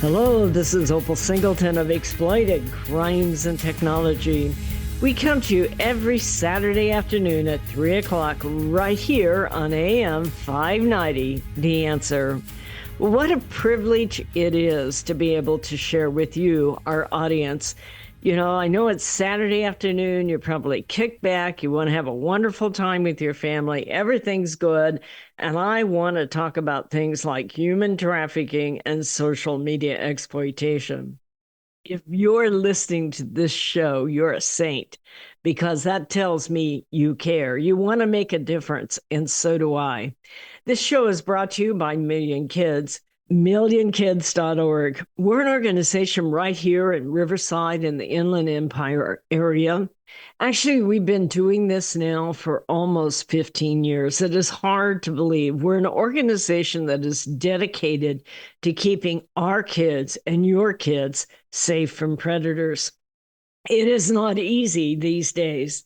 Hello, this is Opal Singleton of Exploited Crimes and Technology. We come to you every Saturday afternoon at 3 o'clock right here on AM 590, The Answer. What a privilege it is to be able to share with you, our audience. You know, I know it's Saturday afternoon, you're probably kicked back, you want to have a wonderful time with your family, everything's good, and I want to talk about things like human trafficking and social media exploitation. If you're listening to this show, you're a saint, because that tells me you care. You want to make a difference, and so do I. This show is brought to you by Million Kids. MillionKids.org. We're an organization right here in Riverside in the Inland Empire area. Actually, we've been doing this now for almost 15 years. It is hard to believe. We're an organization that is dedicated to keeping our kids and your kids safe from predators. It is not easy these days.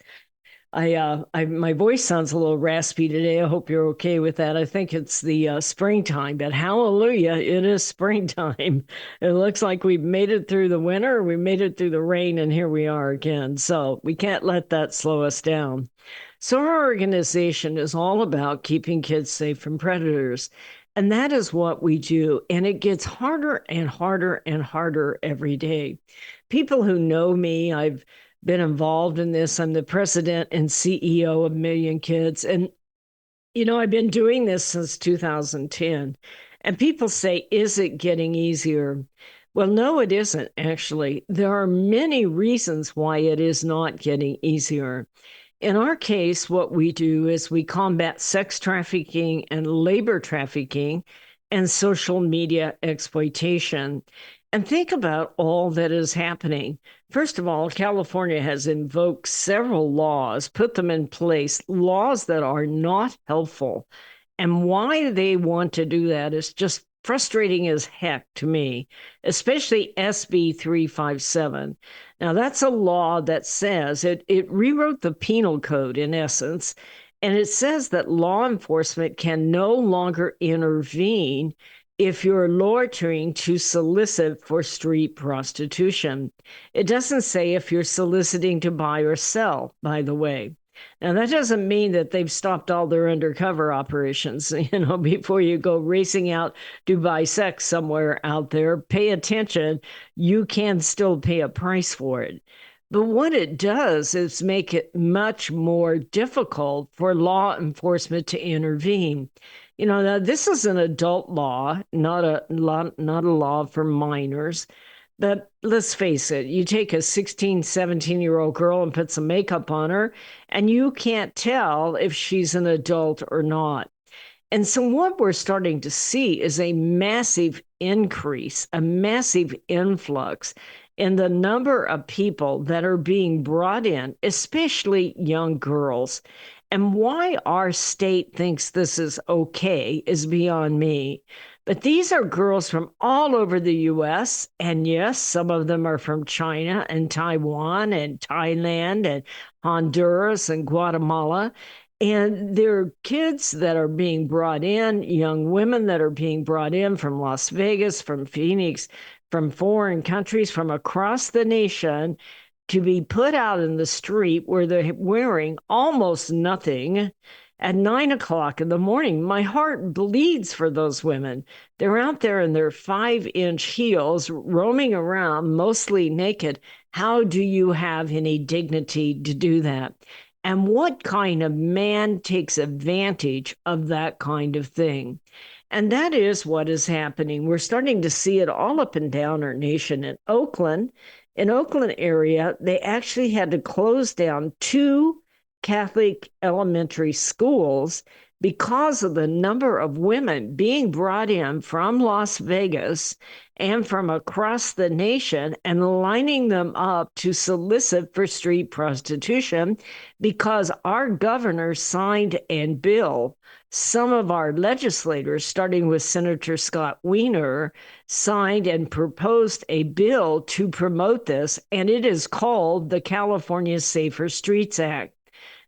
My voice sounds a little raspy today. I hope you're okay with that. I think it's the springtime, but hallelujah, it is springtime. It looks like we've made it through the winter, we made it through the rain, and here we are again. So we can't let that slow us down. So our organization is all about keeping kids safe from predators. And that is what we do. And it gets harder and harder and harder every day. People who know me, I've been involved in this. I'm the president and CEO of Million Kids. And, you know, I've been doing this since 2010. And people say, is it getting easier? Well, no, it isn't, actually. There are many reasons why it is not getting easier. In our case, what we do is we combat sex trafficking and labor trafficking and social media exploitation. And think about all that is happening. First of all, California has invoked several laws, put them in place, laws that are not helpful. And why they want to do that is just frustrating as heck to me, especially SB 357. Now, that's a law that says it rewrote the penal code in essence, and it says that law enforcement can no longer intervene if you're loitering to solicit for street prostitution. It doesn't say if you're soliciting to buy or sell, by the way. Now, that doesn't mean that they've stopped all their undercover operations. You know, before you go racing out to buy sex somewhere out there, pay attention. You can still pay a price for it. But what it does is make it much more difficult for law enforcement to intervene. You know, now this is an adult law, not a law for minors. But let's face it, you take a 16, 17-year-old girl and put some makeup on her, and you can't tell if she's an adult or not. And so what we're starting to see is a massive increase, a massive influx in the number of people that are being brought in, especially young girls. And why our state thinks this is okay is beyond me. But these are girls from all over the U.S. And yes, some of them are from China and Taiwan and Thailand and Honduras and Guatemala. And they're kids that are being brought in, young women that are being brought in from Las Vegas, from Phoenix, from foreign countries, from across the nation, to be put out in the street where they're wearing almost nothing at 9 o'clock in the morning. My heart bleeds for those women. They're out there in their 5-inch heels, roaming around, mostly naked. How do you have any dignity to do that? And what kind of man takes advantage of that kind of thing? And that is what is happening. We're starting to see it all up and down our nation. In Oakland area, they actually had to close down 2 Catholic elementary schools because of the number of women being brought in from Las Vegas and from across the nation and lining them up to solicit for street prostitution, because our governor signed a bill. Some of our legislators, starting with Senator Scott Wiener, signed and proposed a bill to promote this, and it is called the California Safer Streets Act.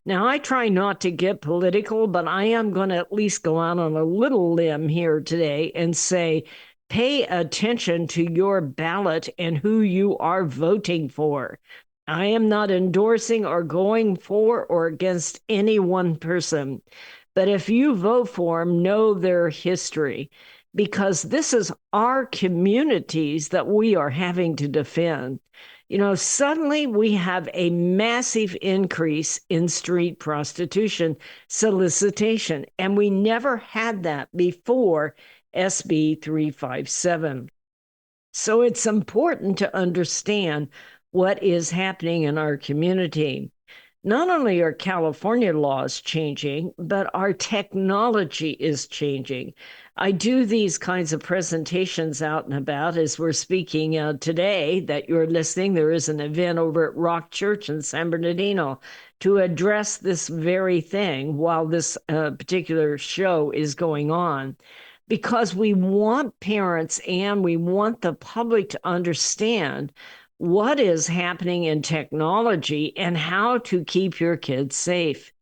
Now, I try not to get political, but I am going to at least go out on a little limb here today and say Pay attention to your ballot and who you are voting for. I am not endorsing or going for or against any one person. But if you vote for them, know their history, because this is our communities that we are having to defend. Suddenly we have a massive increase in street prostitution solicitation, and we never had that before SB 357. So it's important to understand what is happening in our community. Not only are California laws changing, but our technology is changing. I do these kinds of presentations out and about as we're speaking today that you're listening. There is an event over at Rock Church in San Bernardino to address this very thing while this particular show is going on, because we want parents and we want the public to understand what is happening in technology and how to keep your kids safe.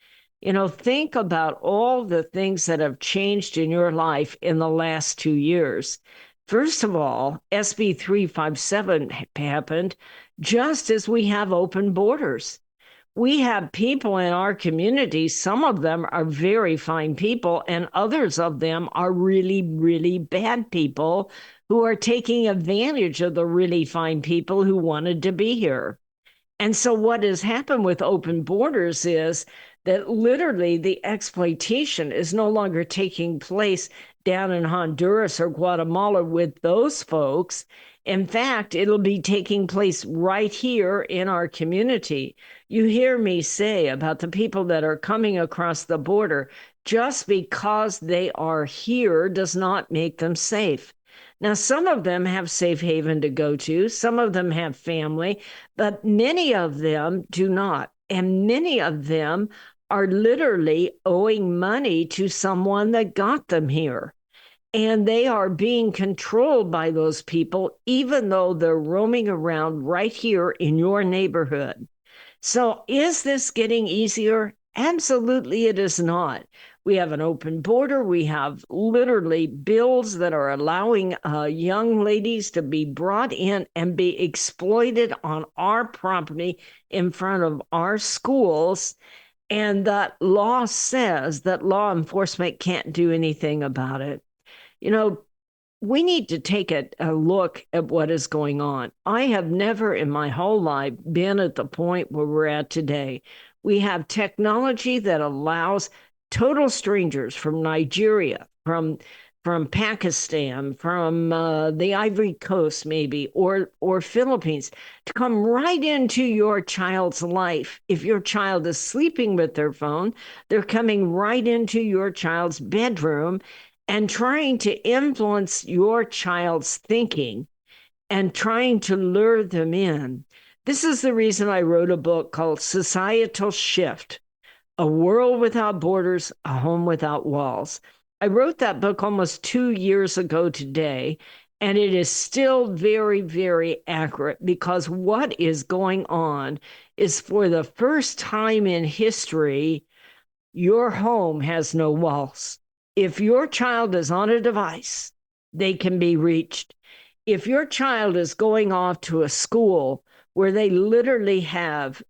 Think about all the things that have changed in your life in the last 2 years. First of all, SB 357 happened just as we have open borders. We have people in our community, some of them are very fine people, and others of them are really, really bad people who are taking advantage of the really fine people who wanted to be here. And so what has happened with open borders is that literally the exploitation is no longer taking place down in Honduras or Guatemala with those folks. In fact, it'll be taking place right here in our community. You hear me say about the people that are coming across the border. Just because they are here does not make them safe. Now, some of them have safe haven to go to, some of them have family, but many of them do not. And many of them are literally owing money to someone that got them here. And they are being controlled by those people, even though they're roaming around right here in your neighborhood. So is this getting easier? Absolutely, it is not. We have an open border. We have literally bills that are allowing young ladies to be brought in and be exploited on our property in front of our schools. And that law says that law enforcement can't do anything about it. We need to take a look at what is going on. I have never in my whole life been at the point where we're at today. We have technology that allows total strangers from Nigeria, from Pakistan, from the Ivory Coast, maybe, or Philippines, to come right into your child's life. If your child is sleeping with their phone, they're coming right into your child's bedroom and trying to influence your child's thinking and trying to lure them in. This is the reason I wrote a book called Societal Shift: A World Without Borders, A Home Without Walls. I wrote that book almost 2 years ago today, and it is still very, very accurate, because what is going on is, for the first time in history, your home has no walls. If your child is on a device, they can be reached. If your child is going off to a school where they literally have,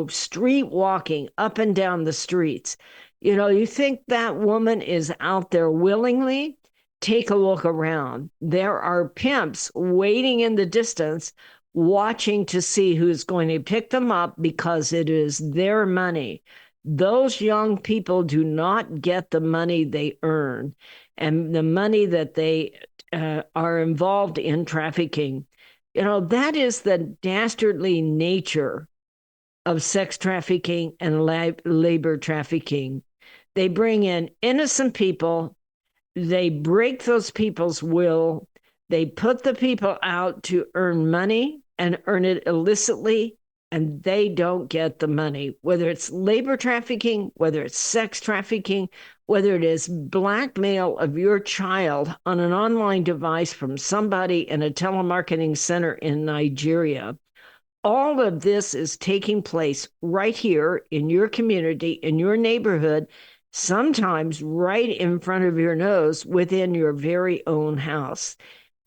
street walking up and down the streets, you think that woman is out there willingly? Take a look around. There are pimps waiting in the distance, watching to see who's going to pick them up because it is their money. Those young people do not get the money they earn and the money that they are involved in trafficking. That is the dastardly nature of sex trafficking and labor trafficking. They bring in innocent people. They break those people's will. They put the people out to earn money and earn it illicitly, and they don't get the money, whether it's labor trafficking, whether it's sex trafficking, whether it is blackmail of your child on an online device from somebody in a telemarketing center in Nigeria. All of this is taking place right here in your community, in your neighborhood. sometimes right in front of your nose within your very own house.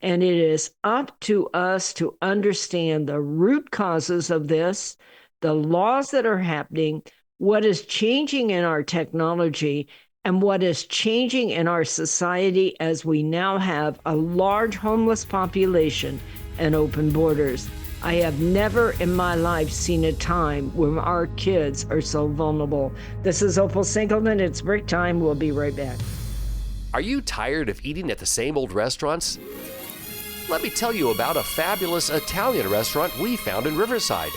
And it is up to us to understand the root causes of this, the laws that are happening, what is changing in our technology, and what is changing in our society as we now have a large homeless population and open borders. I have never in my life seen a time when our kids are so vulnerable. This is Opal Singleton. It's break time. We'll be right back. Are you tired of eating at the same old restaurants? Let me tell you about a fabulous Italian restaurant we found in Riverside,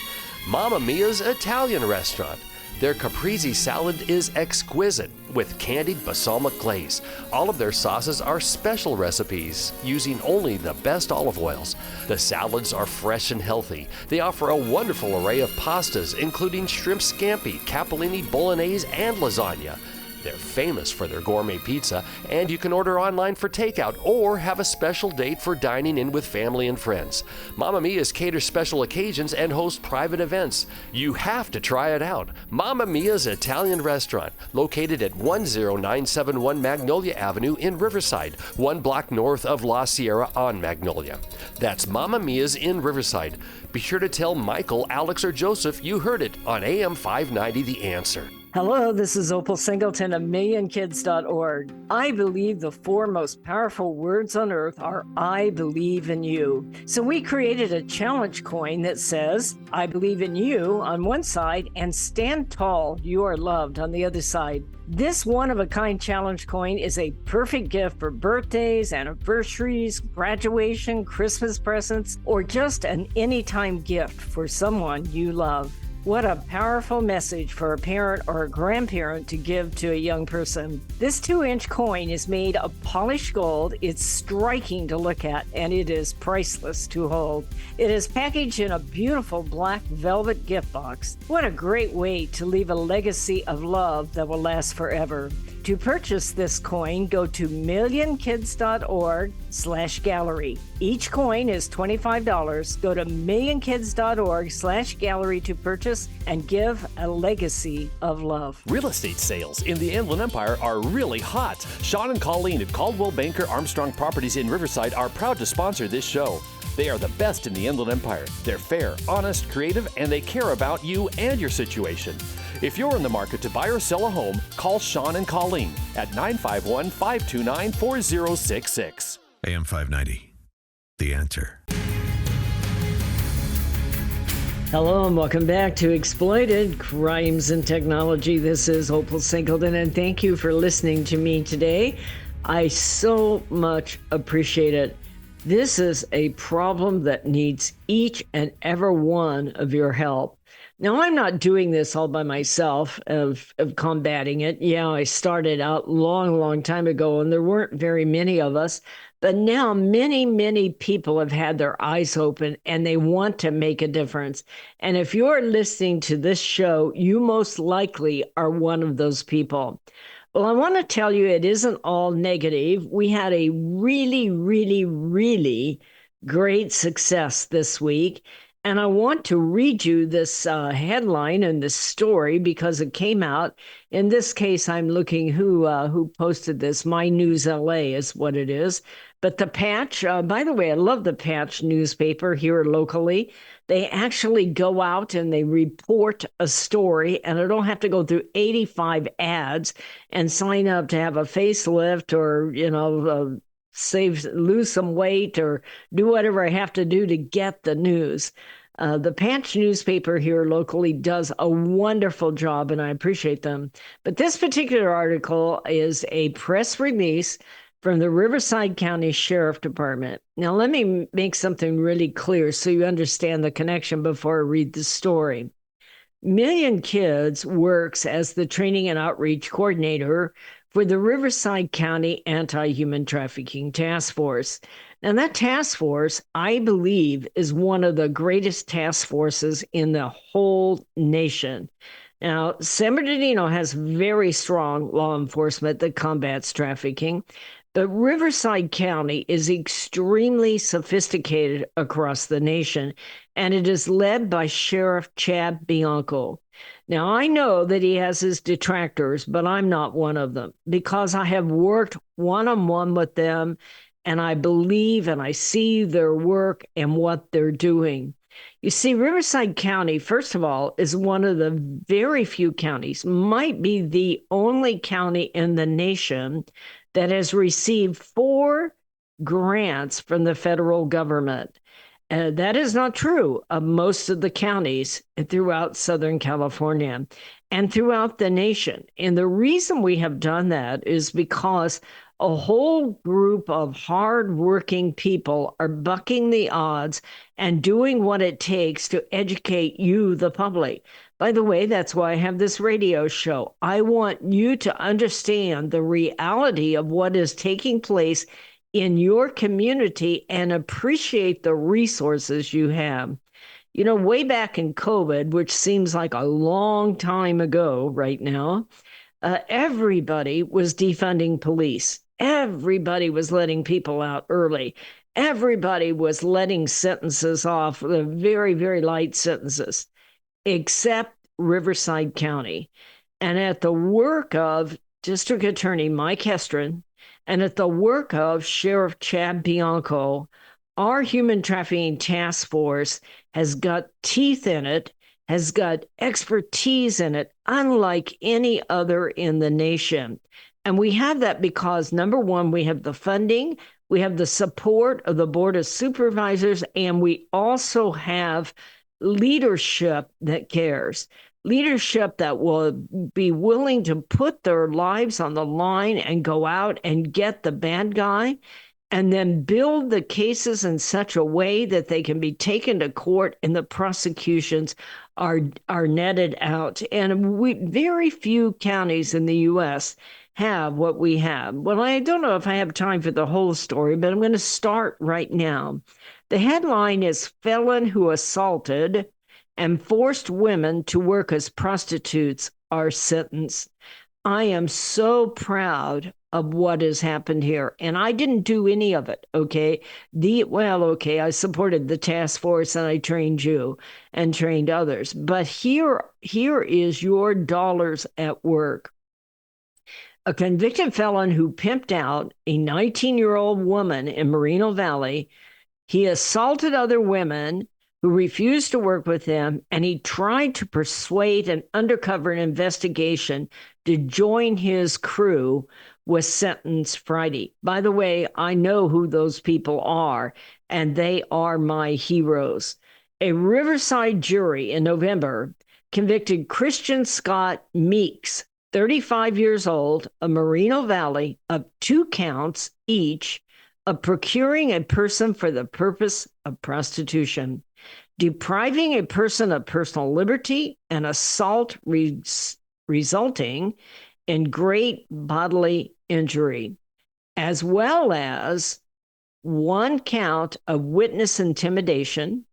Mamma Mia's Italian Restaurant. Their caprese salad is exquisite with candied balsamic glaze. All of their sauces are special recipes using only the best olive oils. The salads are fresh and healthy. They offer a wonderful array of pastas, including shrimp scampi, capellini, bolognese, and lasagna. They're famous for their gourmet pizza, and you can order online for takeout or have a special date for dining in with family and friends. Mamma Mia's caters special occasions and hosts private events. You have to try it out. Mamma Mia's Italian Restaurant, located at 10971 Magnolia Avenue in Riverside, 1 block north of La Sierra on Magnolia. That's Mamma Mia's in Riverside. Be sure to tell Michael, Alex, or Joseph you heard it on AM 590 The Answer. Hello, this is Opal Singleton of MillionKids.org. I believe the 4 most powerful words on earth are I believe in you. So we created a challenge coin that says, I believe in you on one side and stand tall, you are loved on the other side. This one-of-a-kind challenge coin is a perfect gift for birthdays, anniversaries, graduation, Christmas presents, or just an anytime gift for someone you love. What a powerful message for a parent or a grandparent to give to a young person. This 2-inch coin is made of polished gold. It's striking to look at, and it is priceless to hold. It is packaged in a beautiful black velvet gift box. What a great way to leave a legacy of love that will last forever. To purchase this coin, go to millionkids.org/gallery. Each coin is $25. Go to millionkids.org/gallery to purchase and give a legacy of love. Real estate sales in the Inland Empire are really hot. Sean and Colleen at Caldwell Banker Armstrong Properties in Riverside are proud to sponsor this show. They are the best in the Inland Empire. They're fair, honest, creative, and they care about you and your situation. If you're in the market to buy or sell a home, call Sean and Colleen at 951-529-4066. AM 590, The Answer. Hello and welcome back to Exploited Crimes and Technology. This is Opal Singleton, and thank you for listening to me today. I so much appreciate it. This is a problem that needs each and every one of your help. Now, I'm not doing this all by myself of combating it. Yeah, I started out long time ago, and there weren't very many of us. But now many people have had their eyes open, and they want to make a difference. And if you're listening to this show, you most likely are one of those people. Well, I want to tell you it isn't all negative. We had a really great success this week. And I want to read you this headline and this story because it came out. In this case, I'm looking who posted this. My News LA is what it is. But the Patch, by the way, I love the Patch newspaper here locally. They actually go out and they report a story, and I don't have to go through 85 ads and sign up to have a facelift or, lose some weight or do whatever I have to do to get the news. The Patch newspaper here locally does a wonderful job, and I appreciate them. But this particular article is a press release from the Riverside County Sheriff Department. Now, let me make something really clear so you understand the connection before I read the story. Million Kids works as the training and outreach coordinator for the Riverside County Anti-Human Trafficking Task Force. Now, that task force, I believe, is one of the greatest task forces in the whole nation. Now, San Bernardino has very strong law enforcement that combats trafficking, but Riverside County is extremely sophisticated across the nation, and it is led by Sheriff Chad Bianco. Now, I know that he has his detractors, but I'm not one of them because I have worked one-on-one with them, and I believe and I see their work and what they're doing. You see, Riverside County, first of all, is one of the very few counties, might be the only county in the nation that has received 4 grants from the federal government. That is not true of most of the counties throughout Southern California and throughout the nation. And the reason we have done that is because a whole group of hardworking people are bucking the odds and doing what it takes to educate you, the public. By the way, that's why I have this radio show. I want you to understand the reality of what is taking place in your community and appreciate the resources you have. You know, way back in COVID, which seems like a long time ago right now, everybody was defunding police. Everybody was letting people out early. Everybody was letting sentences off, very, very light sentences, except Riverside County. And at the work of District Attorney Mike Hestron, and at the work of Sheriff Chad Bianco, our human trafficking task force has got teeth in it, has got expertise in it, unlike any other in the nation. And we have that because, number one, we have the funding, we have the support of the Board of Supervisors, and we also have leadership that cares. Leadership that will be willing to put their lives on the line and go out and get the bad guy and then build the cases in such a way that they can be taken to court and the prosecutions are netted out. And very few counties in the U.S. have what we have. Well, I don't know if I have time for the whole story, but I'm going to start right now. The headline is Felon Who Assaulted and Forced Women to Work as Prostitutes Are Sentenced. I am so proud of what has happened here. And I didn't do any of it, okay? I supported the task force and I trained you and trained others. But here is your dollars at work. A convicted felon who pimped out a 19-year-old woman in Moreno Valley. He assaulted other women who refused to work with him, and he tried to persuade an undercover investigation to join his crew, was sentenced Friday. By the way, I know who those people are, and they are my heroes. A Riverside jury in November convicted Christian Scott Meeks, 35 years old, of Moreno Valley, of 2 counts each of procuring a person for the purpose of prostitution, depriving a person of personal liberty, and assault resulting in great bodily injury, as well as 1 count of witness intimidation,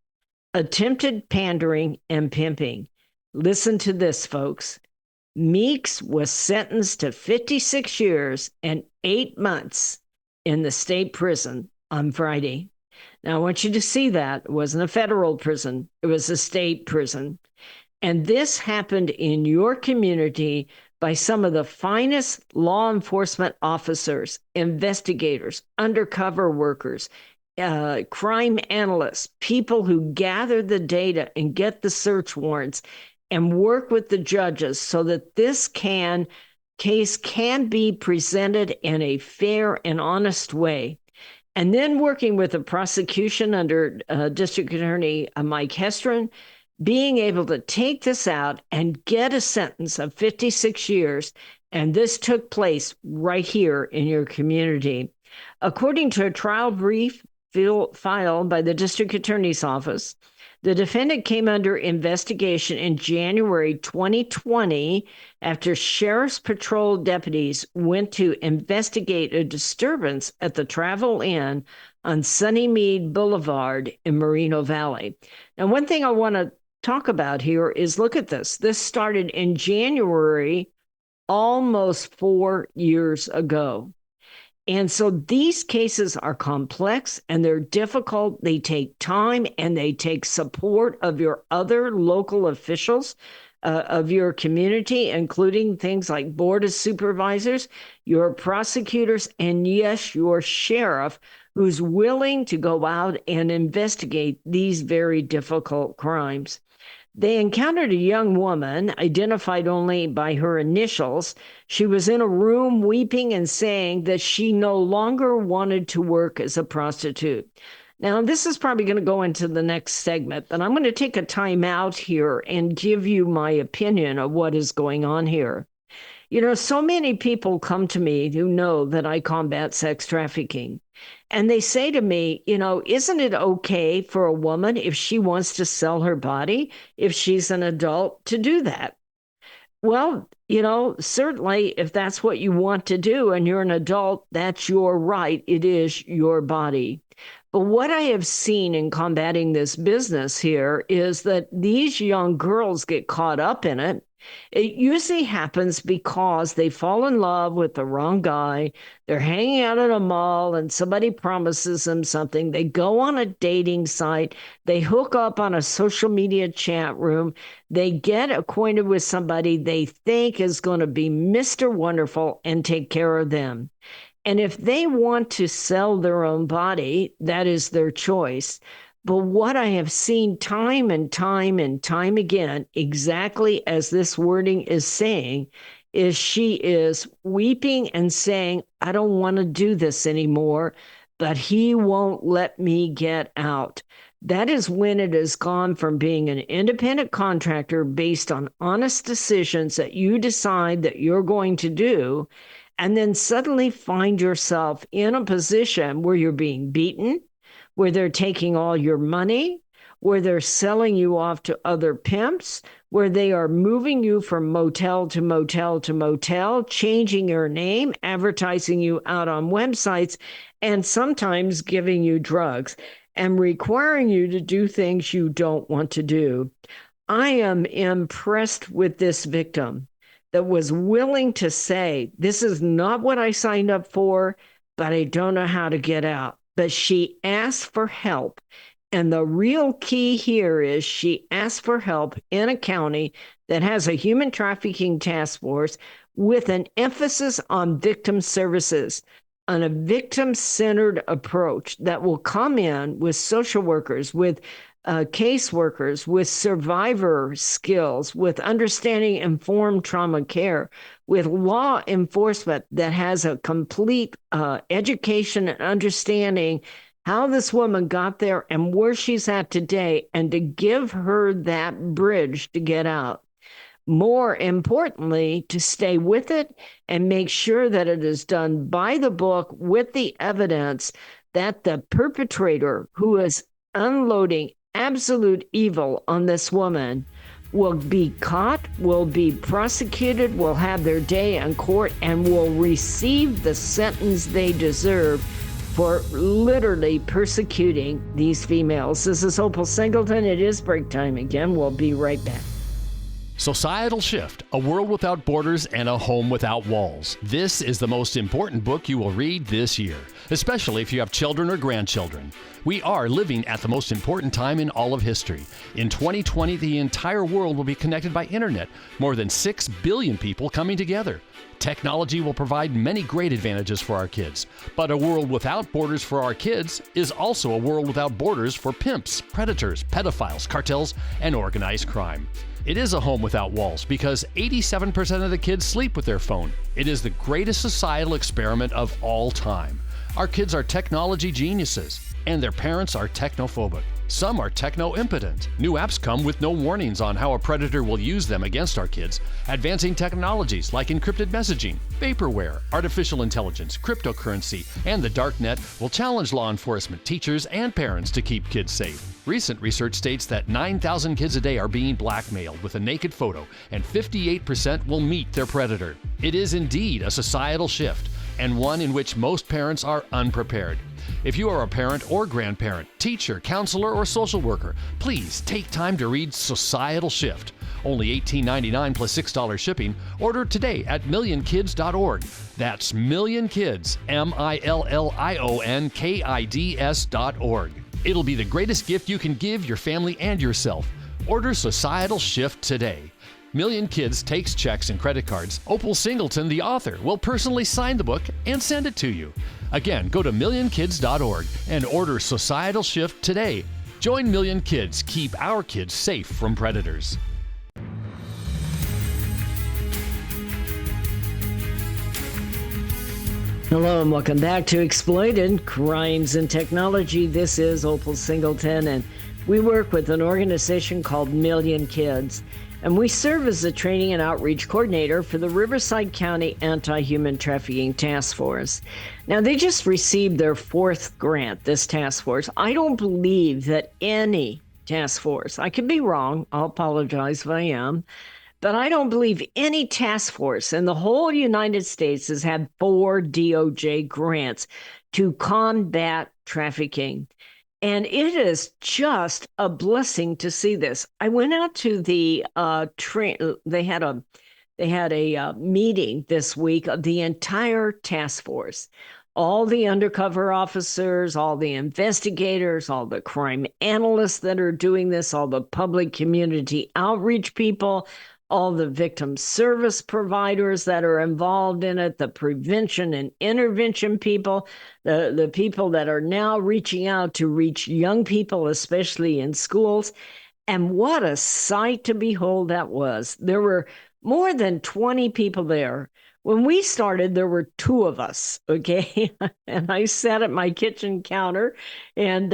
attempted pandering, and pimping. Listen to this, folks. Meeks was sentenced to 56 years and 8 months in the state prison on Friday. Now, I want you to see that. It wasn't a federal prison. It was a state prison. And this happened in your community by some of the finest law enforcement officers, investigators, undercover workers, crime analysts, people who gather the data and get the search warrants and work with the judges so that this case can be presented in a fair and honest way. And then working with the prosecution under District Attorney Mike Hestron, being able to take this out and get a sentence of 56 years. And this took place right here in your community. According to a trial brief filed by the District Attorney's Office, the defendant came under investigation in January 2020 after Sheriff's Patrol deputies went to investigate a disturbance at the Travel Inn on Sunnymead Boulevard in Moreno Valley. Now, one thing I want to talk about here is, look at this. This started in January, almost 4 years ago. And so these cases are complex and they're difficult. They take time and they take support of your other local officials, of your community, including things like board of supervisors, your prosecutors, and yes, your sheriff, who's willing to go out and investigate these very difficult crimes. They encountered a young woman, identified only by her initials. She was in a room weeping and saying that she no longer wanted to work as a prostitute. Now, this is probably going to go into the next segment, but I'm going to take a time out here and give you my opinion of what is going on here. You know, so many people come to me who know that I combat sex trafficking. And they say to me, you know, isn't it okay for a woman, if she wants to sell her body, if she's an adult, to do that? Well, you know, certainly if that's what you want to do and you're an adult, that's your right. It is your body. But what I have seen in combating this business here is that these young girls get caught up in it. It usually happens because they fall in love with the wrong guy. They're hanging out at a mall and somebody promises them something. They go on a dating site. They hook up on a social media chat room. They get acquainted with somebody they think is going to be Mr. Wonderful and take care of them. And if they want to sell their own body, that is their choice. But what I have seen time and time and time again, exactly as this wording is saying, is she is weeping and saying, I don't want to do this anymore, but he won't let me get out. That is when it has gone from being an independent contractor based on honest decisions that you decide that you're going to do, and then suddenly find yourself in a position where you're being beaten, where they're taking all your money, where they're selling you off to other pimps, where they are moving you from motel to motel to motel, changing your name, advertising you out on websites, and sometimes giving you drugs and requiring you to do things you don't want to do. I am impressed with this victim that was willing to say, this is not what I signed up for, but I don't know how to get out. But she asked for help. And the real key here is she asked for help in a county that has a human trafficking task force with an emphasis on victim services, on a victim-centered approach that will come in with social workers, with caseworkers, with survivor skills, with understanding informed trauma care, with law enforcement that has a complete education and understanding how this woman got there and where she's at today, and to give her that bridge to get out. More importantly, to stay with it and make sure that it is done by the book with the evidence that the perpetrator who is unloading absolute evil on this woman will be caught, will be prosecuted, will have their day in court, and will receive the sentence they deserve for literally persecuting these females. This is Opal Singleton. It is break time again. We'll be right back. Societal Shift, A World Without Borders and a Home Without Walls. This is the most important book you will read this year, especially if you have children or grandchildren. We are living at the most important time in all of history. In 2020, the entire world will be connected by internet, more than 6 billion people coming together. Technology will provide many great advantages for our kids, but a world without borders for our kids is also a world without borders for pimps, predators, pedophiles, cartels, and organized crime. It is a home without walls because 87% of the kids sleep with their phone. It is the greatest societal experiment of all time. Our kids are technology geniuses, and their parents are technophobic. Some are techno-impotent. New apps come with no warnings on how a predator will use them against our kids. Advancing technologies like encrypted messaging, vaporware, artificial intelligence, cryptocurrency, and the darknet will challenge law enforcement, teachers, and parents to keep kids safe. Recent research states that 9,000 kids a day are being blackmailed with a naked photo, and 58% will meet their predator. It is indeed a societal shift. and one in which most parents are unprepared. If you are a parent or grandparent, teacher, counselor, or social worker, please take time to read Societal Shift. Only $18.99 plus $6 shipping. Order today at millionkids.org. That's millionkids, millionkids.org. It'll be the greatest gift you can give your family and yourself. Order Societal Shift today. Million Kids takes checks and credit cards. Opal Singleton, the author, will personally sign the book and send it to you. Again, go to millionkids.org and order Societal Shift today. Join Million Kids. Keep our kids safe from predators. Hello and welcome back to Exploited Crimes and Technology. This is Opal Singleton, and we work with an organization called Million Kids. And we serve as the training and outreach coordinator for the Riverside County Anti-Human Trafficking Task Force. Now, they just received their 4th grant, this task force. I don't believe that any task force, I could be wrong, I'll apologize if I am, but I don't believe any task force in the whole United States has had 4 DOJ grants to combat trafficking. And it is just a blessing to see this. I went out to the they had a meeting this week of the entire task force. All the undercover officers, all the investigators, all the crime analysts that are doing this, all the public community outreach people, all the victim service providers that are involved in it, the prevention and intervention people, the people that are now reaching out to reach young people, especially in schools. And what a sight to behold that was. There were more than 20 people there. When we started, there were 2 of us, okay? And I sat at my kitchen counter, and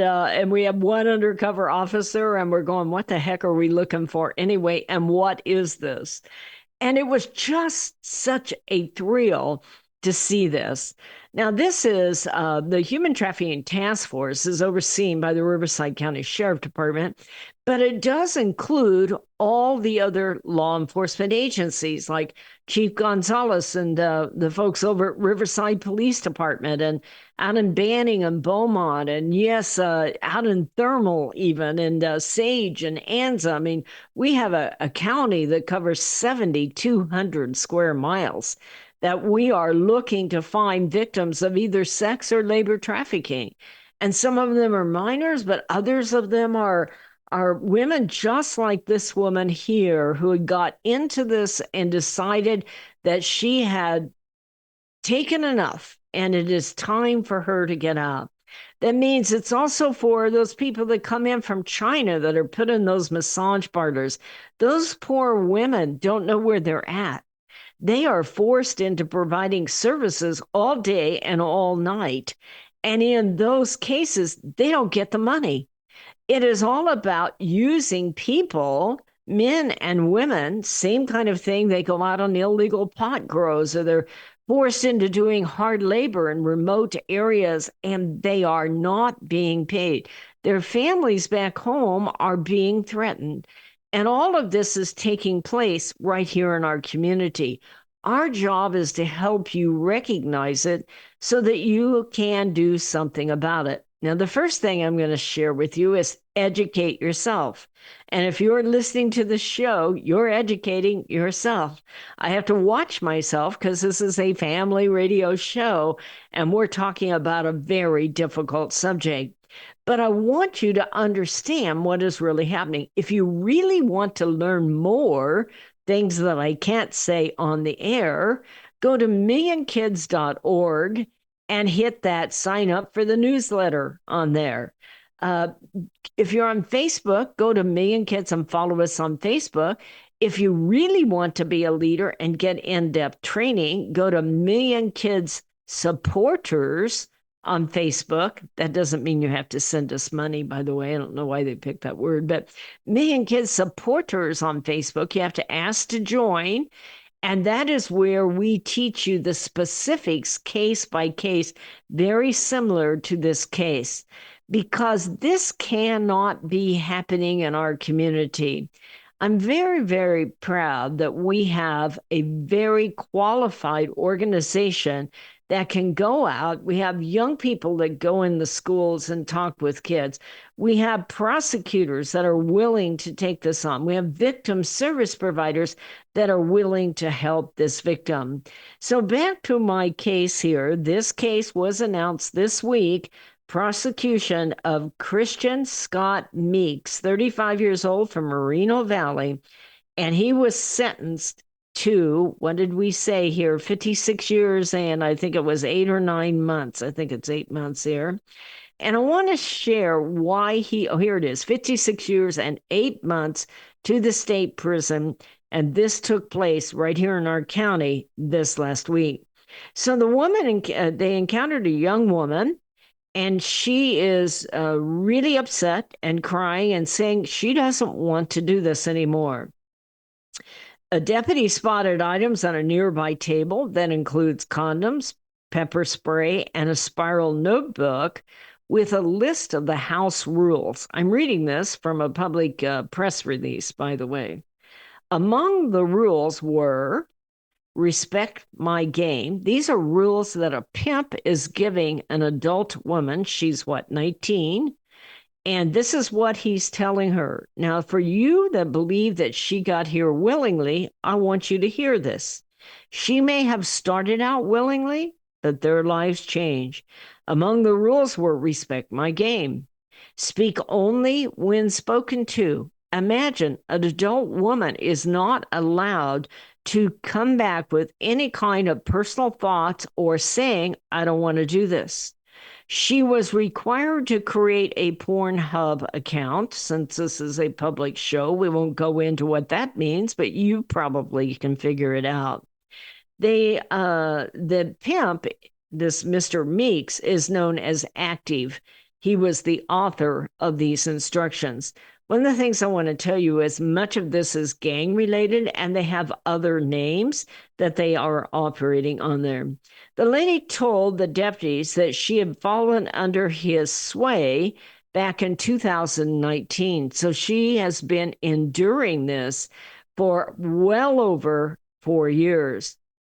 we have 1 undercover officer, and we're going, what the heck are we looking for anyway? And what is this? And it was just such a thrill to see this. Now, this is the Human Trafficking Task Force is overseen by the Riverside County Sheriff Department, but it does include all the other law enforcement agencies like Chief Gonzalez and the folks over at Riverside Police Department and out in Banning and Beaumont and yes, out in Thermal even and Sage and Anza. I mean, we have a county that covers 7,200 square miles that we are looking to find victims of either sex or labor trafficking. And some of them are minors, but others of them are women just like this woman here who had got into this and decided that she had taken enough and it is time for her to get out. That means it's also for those people that come in from China that are put in those massage parlors. Those poor women don't know where they're at. They are forced into providing services all day and all night. And in those cases, they don't get the money. It is all about using people, men and women, same kind of thing. They go out on illegal pot grows or they're forced into doing hard labor in remote areas and they are not being paid. Their families back home are being threatened. And all of this is taking place right here in our community. Our job is to help you recognize it so that you can do something about it. Now, the first thing I'm going to share with you is educate yourself. And if you're listening to the show, you're educating yourself. I have to watch myself because this is a family radio show and we're talking about a very difficult subject. But I want you to understand what is really happening. If you really want to learn more things that I can't say on the air, go to millionkids.org and hit that sign up for the newsletter on there. If you're on Facebook, go to Million Kids and follow us on Facebook. If you really want to be a leader and get in-depth training, go to Million Kids Supporters on Facebook. That doesn't mean you have to send us money, by the way. I don't know why they picked that word, but Million Kids Supporters on Facebook. You have to ask to join. And that is where we teach you the specifics case by case, very similar to this case, because this cannot be happening in our community. I'm very, very proud that we have a very qualified organization that can go out. We have young people that go in the schools and talk with kids. We have prosecutors that are willing to take this on. We have victim service providers that are willing to help this victim. So back to my case here. This case was announced this week. Prosecution of Christian Scott Meeks, 35 years old, from Moreno Valley. And he was sentenced to, what did we say here? 56 years, and I think it was 8 or 9 months. I think it's 8 months here. And I want to share why here it is, 56 years and 8 months to the state prison. And this took place right here in our county this last week. So the woman, they encountered a young woman, and she is really upset and crying and saying she doesn't want to do this anymore. A deputy spotted items on a nearby table that includes condoms, pepper spray, and a spiral notebook with a list of the house rules. I'm reading this from a public press release, by the way. Among the rules were respect my game. These are rules that a pimp is giving an adult woman. She's 19? And this is what he's telling her. Now, for you that believe that she got here willingly, I want you to hear this. She may have started out willingly, but their lives change. Among the rules were respect my game. Speak only when spoken to. Imagine an adult woman is not allowed to come back with any kind of personal thoughts or saying, I don't want to do this. She was required to create a Pornhub account. Since this is a public show, we won't go into what that means, but you probably can figure it out. The pimp, this Mr. Meeks, is known as Active. He was the author of these instructions. One of the things I want to tell you is much of this is gang related, and they have other names that they are operating on there. The lady told the deputies that she had fallen under his sway back in 2019. So she has been enduring this for well over 4 years.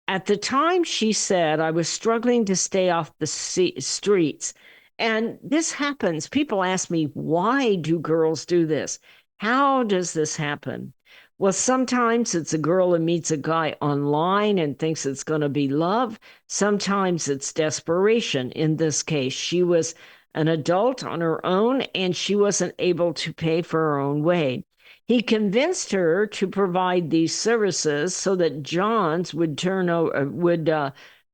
At the time, she said, I was struggling to stay off the streets. And this happens. People ask me, why do girls do this? How does this happen? Well, sometimes it's a girl who meets a guy online and thinks it's going to be love. Sometimes it's desperation. In this case, she was an adult on her own, and she wasn't able to pay for her own way. He convinced her to provide these services so that Johns would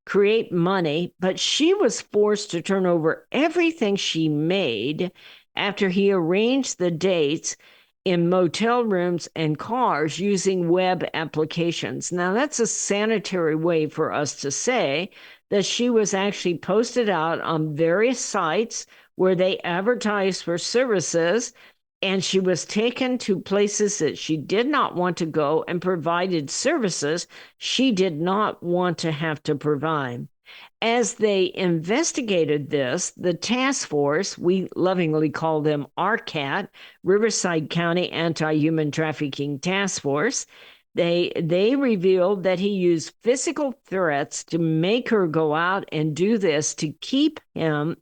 create money, but she was forced to turn over everything she made after he arranged the dates in motel rooms and cars using web applications. Now, that's a sanitary way for us to say that she was actually posted out on various sites where they advertised for services, and she was taken to places that she did not want to go and provided services she did not want to have to provide. As they investigated this, the task force, we lovingly call them RCAT, Riverside County Anti-Human Trafficking Task Force, they revealed that he used physical threats to make her go out and do this to keep her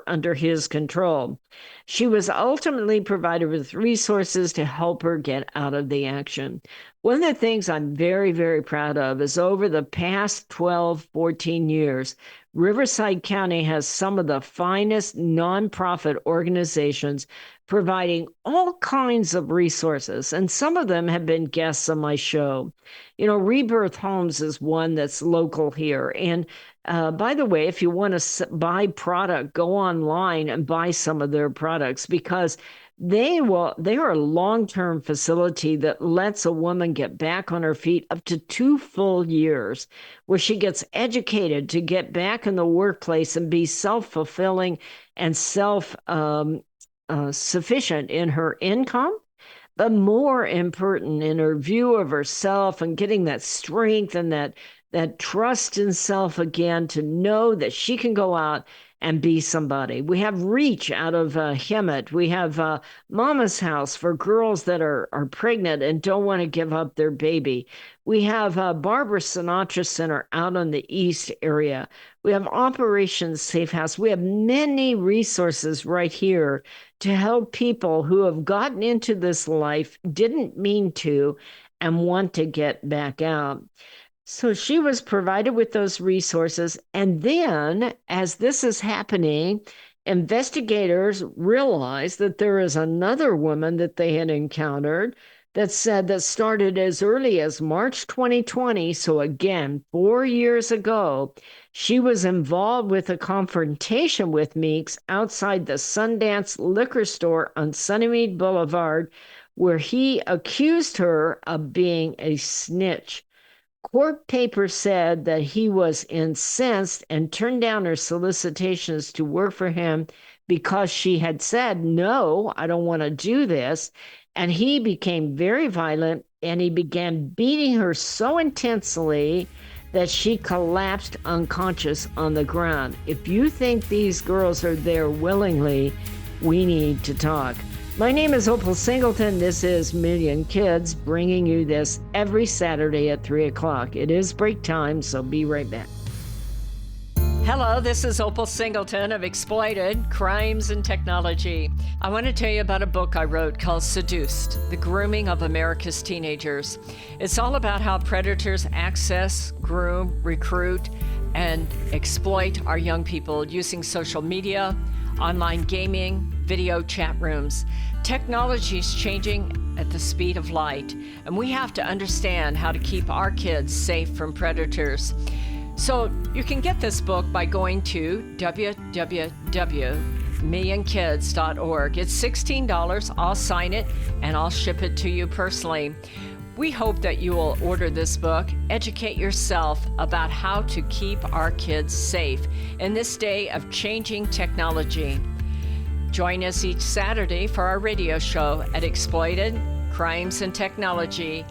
under his control. She was ultimately provided with resources to help her get out of the action. One of the things I'm very, very proud of is over the past 12, 14 years, Riverside County has some of the finest nonprofit organizations providing all kinds of resources, and some of them have been guests on my show. You know, Rebirth Homes is one that's local here. And by the way, if you want to buy product, go online and buy some of their products, because they are a long-term facility that lets a woman get back on her feet up to 2 full years, where she gets educated to get back in the workplace and be self-fulfilling and sufficient in her income, but more important in her view of herself and getting that strength and that trust in self again, to know that she can go out and be somebody. We have Reach out of Hemet. We have Mama's House for girls that are pregnant and don't want to give up their baby. We have Barbara Sinatra Center out on the East area. We have Operation Safe House. We have many resources right here to help people who have gotten into this life, didn't mean to, and want to get back out. So she was provided with those resources. And then, as this is happening, investigators realized that there is another woman that they had encountered that started as early as March 2020. So again, 4 years ago, she was involved with a confrontation with Meeks outside the Sundance liquor store on Sunnymead Boulevard, where he accused her of being a snitch. Court papers said that he was incensed and turned down her solicitations to work for him because she had said, no, I don't want to do this. And he became very violent, and he began beating her so intensely that she collapsed unconscious on the ground. If you think these girls are there willingly, we need to talk. My name is Opal Singleton. This is Million Kids, bringing you this every Saturday at 3 o'clock. It is break time, so be right back. Hello, this is Opal Singleton of Exploited, Crimes and Technology. I want to tell you about a book I wrote called Seduced, The Grooming of America's Teenagers. It's all about how predators access, groom, recruit, and exploit our young people using social media, online gaming, video chat rooms. Technology is changing at the speed of light, and we have to understand how to keep our kids safe from predators. So you can get this book by going to www.millionkids.org. It's $16. I'll sign it and I'll ship it to you personally. We hope that you will order this book, educate yourself about how to keep our kids safe in this day of changing technology. Join us each Saturday for our radio show at Exploited, Crimes and Technology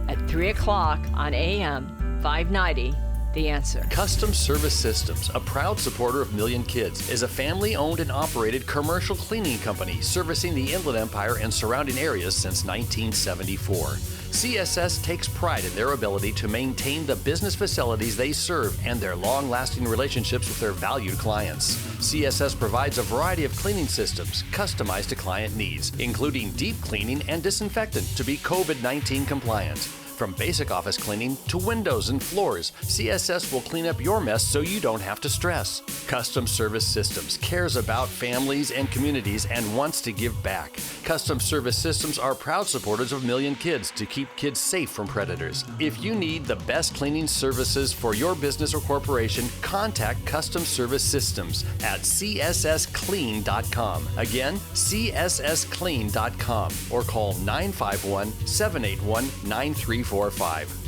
at 3 o'clock on AM 590. The Answer. Custom Service Systems, a proud supporter of Million Kids, is a family-owned and operated commercial cleaning company servicing the Inland Empire and surrounding areas since 1974. CSS takes pride in their ability to maintain the business facilities they serve and their long-lasting relationships with their valued clients. CSS provides a variety of cleaning systems customized to client needs, including deep cleaning and disinfectant to be COVID-19 compliant. From basic office cleaning to windows and floors, CSS will clean up your mess so you don't have to stress. Custom Service Systems cares about families and communities and wants to give back. Custom Service Systems are proud supporters of Million Kids to keep kids safe from predators. If you need the best cleaning services for your business or corporation, contact Custom Service Systems at cssclean.com. Again, cssclean.com, or call 951-781-9345.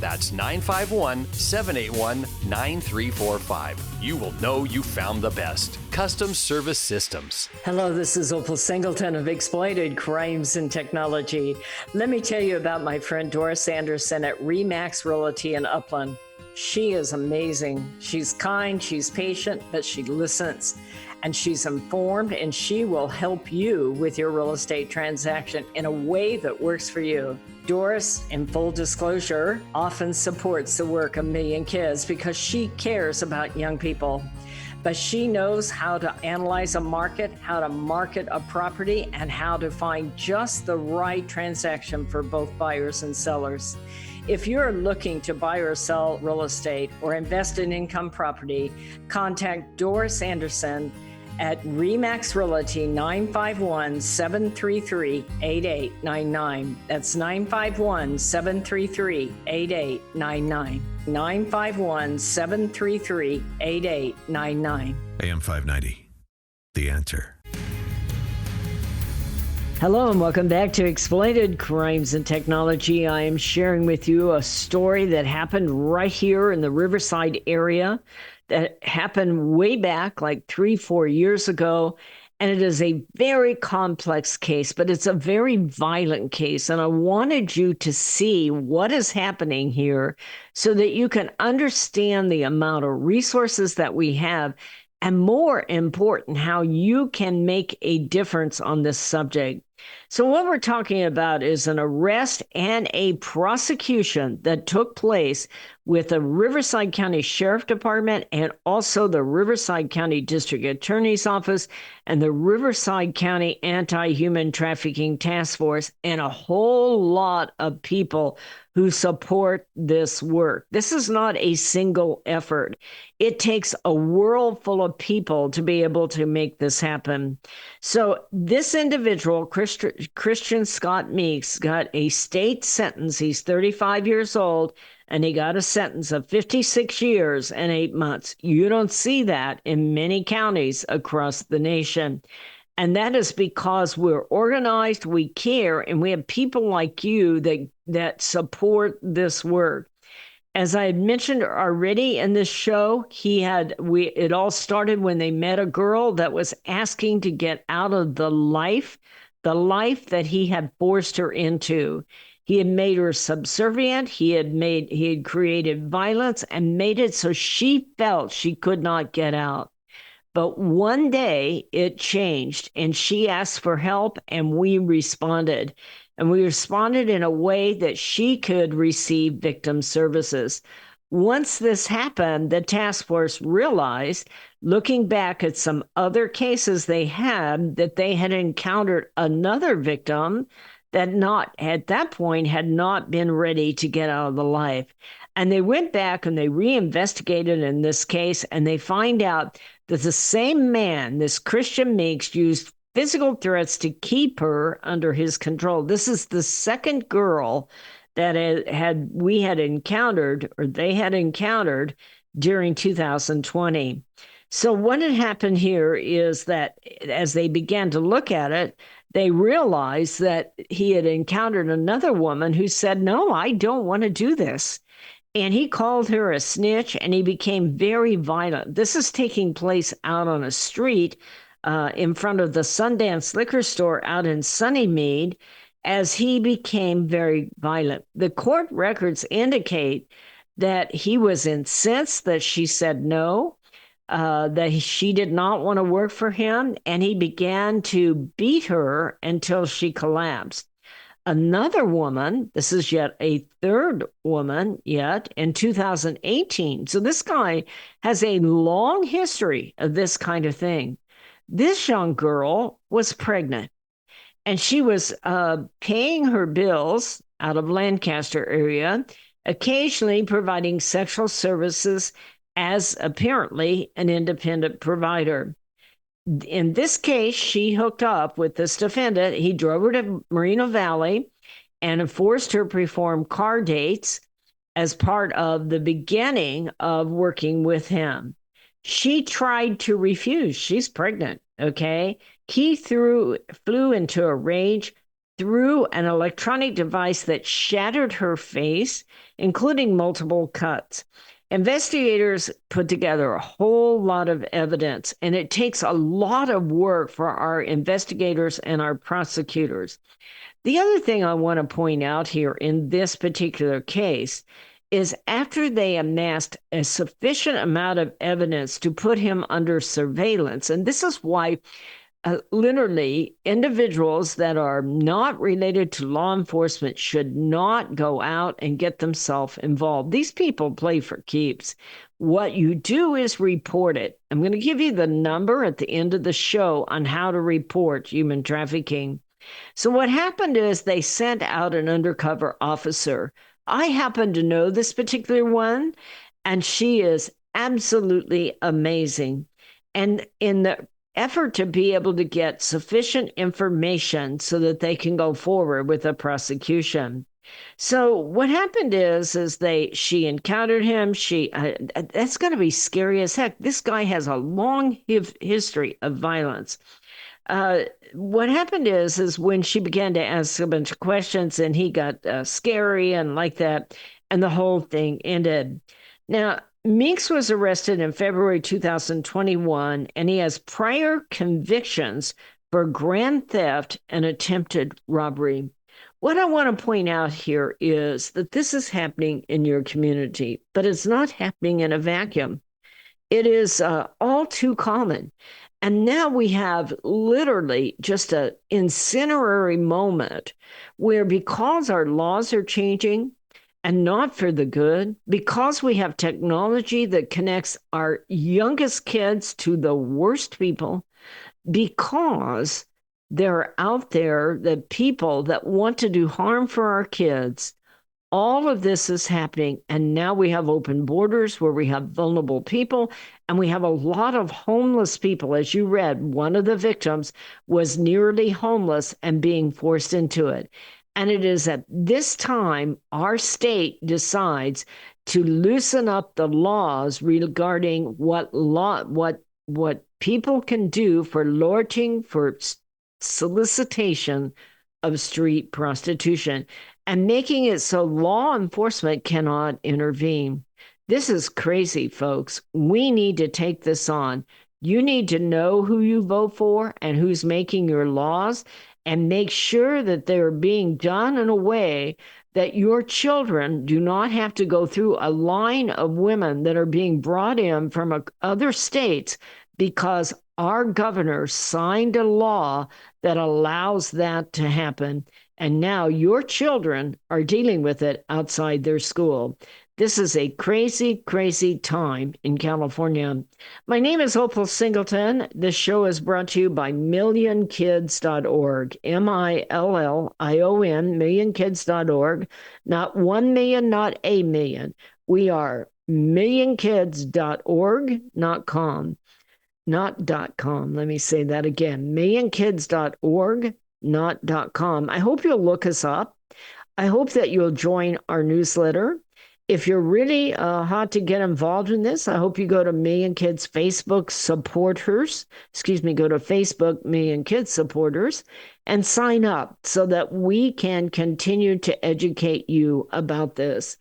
That's 951-781-9345. You will know you found the best. Custom Service Systems. Hello, this is Opal Singleton of Exploited Crimes and Technology. Let me tell you about my friend Doris Anderson at Remax Realty in Upland. She is amazing. She's kind, she's patient, but she listens. And she's informed, and she will help you with your real estate transaction in a way that works for you. Doris, in full disclosure, often supports the work of Million Kids because she cares about young people. But she knows how to analyze a market, how to market a property, and how to find just the right transaction for both buyers and sellers. If you're looking to buy or sell real estate or invest in income property, contact Doris Anderson at Remax Realty, 951-733-8899. That's 951-733-8899. 951-733-8899. AM 590. The Answer. Hello and welcome back to Exploited Crimes and Technology. I am sharing with you a story that happened right here in the Riverside area that happened way back like 3-4 years ago. And it is a very complex case, but it's a very violent case. And I wanted you to see what is happening here so that you can understand the amount of resources that we have and more important, how you can make a difference on this subject. So, what we're talking about is an arrest and a prosecution that took place with the Riverside County Sheriff Department and also the Riverside County District Attorney's Office and the Riverside County Anti-Human Trafficking Task Force, and a whole lot of people who support this work. This is not a single effort. It takes a world full of people to be able to make this happen. So this individual, Christian Scott Meeks, got a state sentence. He's 35 years old, and he got a sentence of 56 years and 8 months. You don't see that in many counties across the nation. And that is because we're organized, we care, and we have people like you that support this work. As I had mentioned already in this show, it all started when they met a girl that was asking to get out of the life that he had forced her into. He had made her subservient. He had created violence and made it so she felt she could not get out. But one day it changed, and she asked for help, and we responded. And we responded in a way that she could receive victim services. Once this happened, the task force realized, looking back at some other cases they had, that they had encountered another victim that at that point had not been ready to get out of the life. And they went back and they reinvestigated in this case, and they find out that the same man, this Christian Meeks, used physical threats to keep her under his control. This is the second girl that they had encountered during 2020. So what had happened here is that as they began to look at it, they realized that he had encountered another woman who said, "No, I don't want to do this." And he called her a snitch, and he became very violent. This is taking place out on a street in front of the Sundance liquor store out in Sunnymead, as he became very violent. The court records indicate that he was incensed that she said no, that she did not want to work for him, and he began to beat her until she collapsed. Another woman, this is yet a third woman in 2018. So this guy has a long history of this kind of thing. This young girl was pregnant, and she was paying her bills out of Lancaster area, occasionally providing sexual services as apparently an independent provider. In this case, she hooked up with this defendant. He drove her to Moreno Valley and forced her to perform car dates as part of the beginning of working with him. She tried to refuse. She's pregnant, okay? He flew into a rage, threw an electronic device that shattered her face, including multiple cuts. Investigators put together a whole lot of evidence, and it takes a lot of work for our investigators and our prosecutors. The other thing I want to point out here in this particular case is after they amassed a sufficient amount of evidence to put him under surveillance, and this is why literally individuals that are not related to law enforcement should not go out and get themselves involved. These people play for keeps. What you do is report it. I'm going to give you the number at the end of the show on how to report human trafficking. So what happened is they sent out an undercover officer. I happen to know this particular one, and she is absolutely amazing. And in the effort to be able to get sufficient information so that they can go forward with a prosecution. So what happened is she encountered him. That's going to be scary as heck. This guy has a long history of violence. What happened is when she began to ask a bunch of questions, and he got scary and like that, and the whole thing ended. Now, Meeks was arrested in February 2021, and he has prior convictions for grand theft and attempted robbery. What I want to point out here is that this is happening in your community, but it's not happening in a vacuum. It is all too common. And now we have literally just an incinerary moment where, because our laws are changing and not for the good, because we have technology that connects our youngest kids to the worst people, because there are out there the people that want to do harm for our kids. All of this is happening, and now we have open borders where we have vulnerable people, and we have a lot of homeless people. As you read, one of the victims was nearly homeless and being forced into it. And it is at this time our state decides to loosen up the laws regarding what people can do for lurching, for solicitation of street prostitution, and making it so law enforcement cannot intervene. This is crazy, folks. We need to take this on. You need to know who you vote for and who's making your laws, and make sure that they're being done in a way that your children do not have to go through a line of women that are being brought in from other states because our governor signed a law that allows that to happen. And now your children are dealing with it outside their school. This is a crazy, crazy time in California. My name is Opal Singleton. This show is brought to you by millionkids.org, MILLION, millionkids.org. Not 1 million, not a million. We are millionkids.org, not com. Not .com. Let me say that again. millionkids.org, not .com. I hope you'll look us up. I hope that you'll join our newsletter. If you're really hot to get involved in this, I hope you go to Million Kids Facebook supporters. Go to Facebook Million Kids supporters and sign up so that we can continue to educate you about this.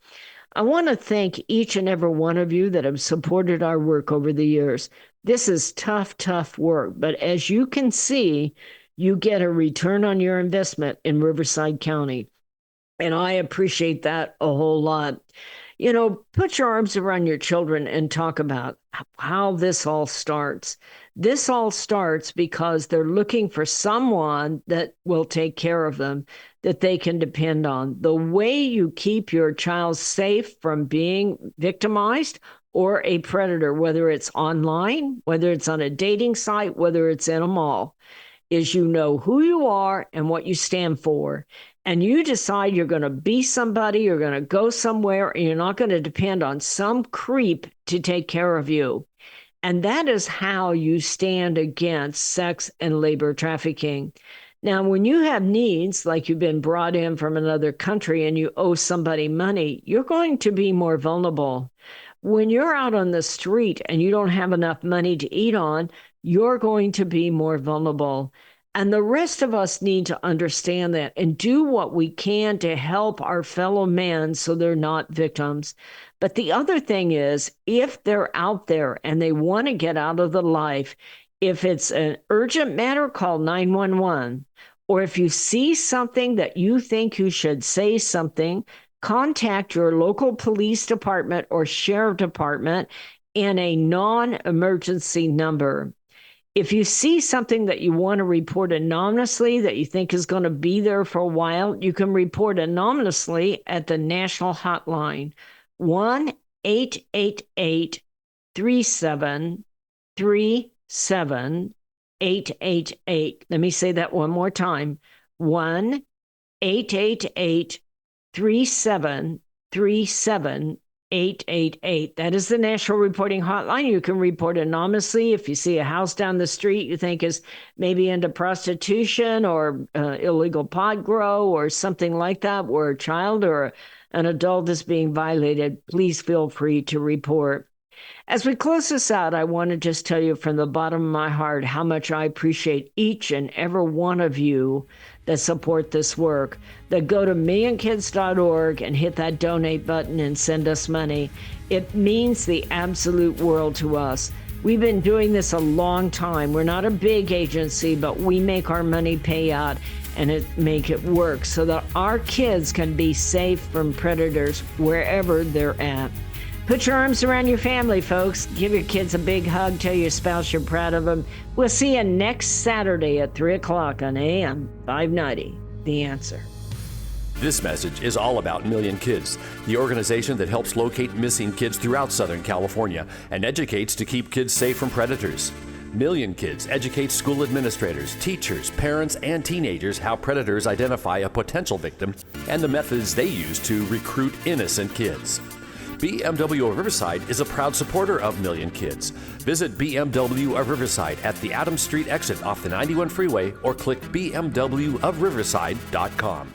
I want to thank each and every one of you that have supported our work over the years. This is tough, tough work, but as you can see, you get a return on your investment in Riverside County. And I appreciate that a whole lot. You know, put your arms around your children and talk about how this all starts. This all starts because they're looking for someone that will take care of them, that they can depend on. The way you keep your child safe from being victimized or a predator, whether it's online, whether it's on a dating site, whether it's in a mall, is you know who you are and what you stand for. And you decide you're going to be somebody, you're going to go somewhere, and you're not going to depend on some creep to take care of you. And that is how you stand against sex and labor trafficking. Now, when you have needs, like you've been brought in from another country and you owe somebody money, you're going to be more vulnerable. When you're out on the street and you don't have enough money to eat on, you're going to be more vulnerable. And the rest of us need to understand that and do what we can to help our fellow men so they're not victims. But the other thing is, if they're out there and they want to get out of the life, if it's an urgent matter, call 911. Or if you see something that you think you should say something, contact your local police department or sheriff department in a non-emergency number. If you see something that you want to report anonymously that you think is going to be there for a while, you can report anonymously at the national hotline, 1-888-3737-888. Let me say that one more time, 1-888-3737-888. 888. That is the national reporting hotline. You can report anonymously if you see a house down the street you think is maybe into prostitution or illegal pot grow or something like that, where a child or an adult is being violated. Please feel free to report. As we close this out, I want to just tell you from the bottom of my heart how much I appreciate each and every one of you that support this work, that go to millionkids.org and hit that donate button and send us money. It means the absolute world to us. We've been doing this a long time. We're not a big agency, but we make our money pay out and make it work so that our kids can be safe from predators wherever they're at. Put your arms around your family, folks. Give your kids a big hug. Tell your spouse you're proud of them. We'll see you next Saturday at 3 o'clock on AM 590. The Answer. This message is all about Million Kids, the organization that helps locate missing kids throughout Southern California and educates to keep kids safe from predators. Million Kids educates school administrators, teachers, parents, and teenagers how predators identify a potential victim and the methods they use to recruit innocent kids. BMW of Riverside is a proud supporter of Million Kids. Visit BMW of Riverside at the Adams Street exit off the 91 freeway or click bmwofriverside.com.